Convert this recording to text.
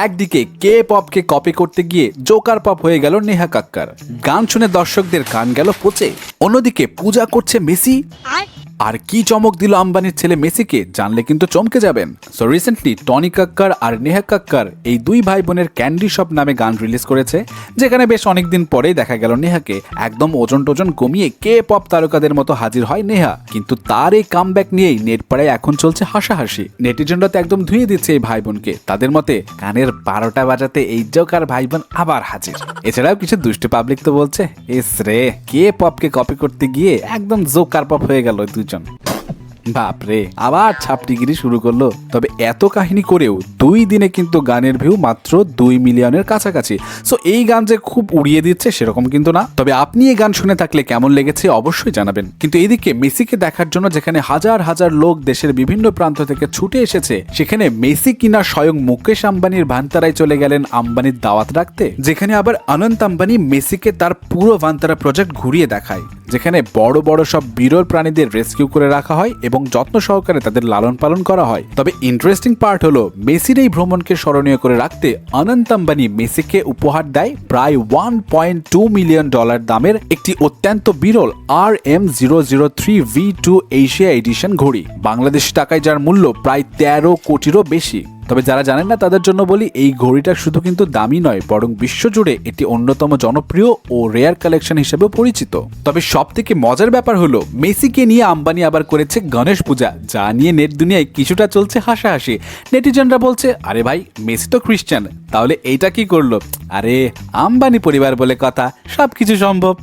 একদিকে কে পপকে কপি করতে গিয়ে জোকার পপ হয়ে গেল নেহা কাক্কার, গান শুনে দর্শকদের কান গেল পচে। অন্যদিকে পূজা করছে মেসি, আর কি চমক দিল আম্বানির ছেলে মেসিকে জানলে কিন্তু চমকে যাবেন। সো রিসেন্টলি টনি কাক্কার আর নেহা কাক্কার এই দুই ভাই বোনের ক্যান্ডি শপ নামে গান রিলিজ করেছে, যেখানে বেশ অনেকদিন পরেই দেখা গেল নেহাকে একদম ওজন টোজন কমিয়ে কে পপ তারকাদের মতো হাজির হয় নেহা। কিন্তু তার এই কামব্যাক নিয়েই নেট পাড়ায় এখন চলছে হাসাহাসি। নেটিজনরা তো একদম ধুয়ে দিচ্ছে এই ভাই বোনকে। তাদের মতে গানের 12টা বাজাতে এই জোকার ভাই বোন আবার হাজির। এছাড়াও কিছু দুষ্ট পাবলিক তো বলছে, এস রে কে পপকে কপি করতে গিয়ে একদম জোকার পপ হয়ে গেল দুজন। বাপরে, আবার ছাপটিগিরি শুরু করলো। তবে এত কাহিনী করেও 2 দিনে কিন্তু গানের ভিউ মাত্র 2 মিলিয়নের কাছাকাছি। সো এই গান যে খুব উড়িয়ে দিচ্ছে সেরকম কিন্তু না। তবে আপনি এই গান শুনে থাকলে কেমন লেগেছে অবশ্যই জানাবেন। কিন্তু এদিকে মেসিকে দেখার জন্য যেখানে হাজার হাজার লোক দেশের বিভিন্ন প্রান্ত থেকে ছুটে এসেছে, সেখানে মেসি কিনা স্বয়ং মুকেশ আম্বানির ভান্তারায় চলে গেলেন আম্বানির দাওয়াত রাখতে, যেখানে আবার অনন্ত আম্বানি মেসিকে তার পুরো ভান্তারা প্রজেক্ট ঘুরিয়ে দেখায়, যেখানে বড় বড় সব বিরল প্রাণীদের রেস্কিউ করে রাখা হয় এবং যত্ন সহকারে তাদের লালন পালন করা হয়। তবে ইন্টারেস্টিং পার্ট হলো, মেসির এই ভ্রমণকে স্মরণীয় করে রাখতে অনন্ত আম্বানি মেসিকে উপহার দেয় প্রায় $1.2 মিলিয়ন দামের একটি অত্যন্ত বিরল RM003V2 এশিয়া এডিশন ঘড়ি, বাংলাদেশ টাকায় যার মূল্য প্রায় 13 কোটিরও বেশি। তবে যারা জানেন না তাদের জন্য বলি, এই ঘড়িটা শুধু কিন্তু দামি নয়, বরং বিশ্বজুড়ে এটি অন্যতম জনপ্রিয় ও রেয়ার কালেকশন হিসেবেও পরিচিত। তবে সব থেকে মজার ব্যাপার হলো, মেসিকে নিয়ে আম্বানি আবার করেছে গণেশ পূজা, যা নিয়ে নেট দুনিয়ায় কিছুটা চলছে হাসাহাসি। নেটিজনরা বলছে, আরে ভাই মেসি তো খ্রিস্টান, তাহলে এইটা কি করলো? আরে আম্বানি পরিবার বলে কথা, সবকিছু সম্ভব।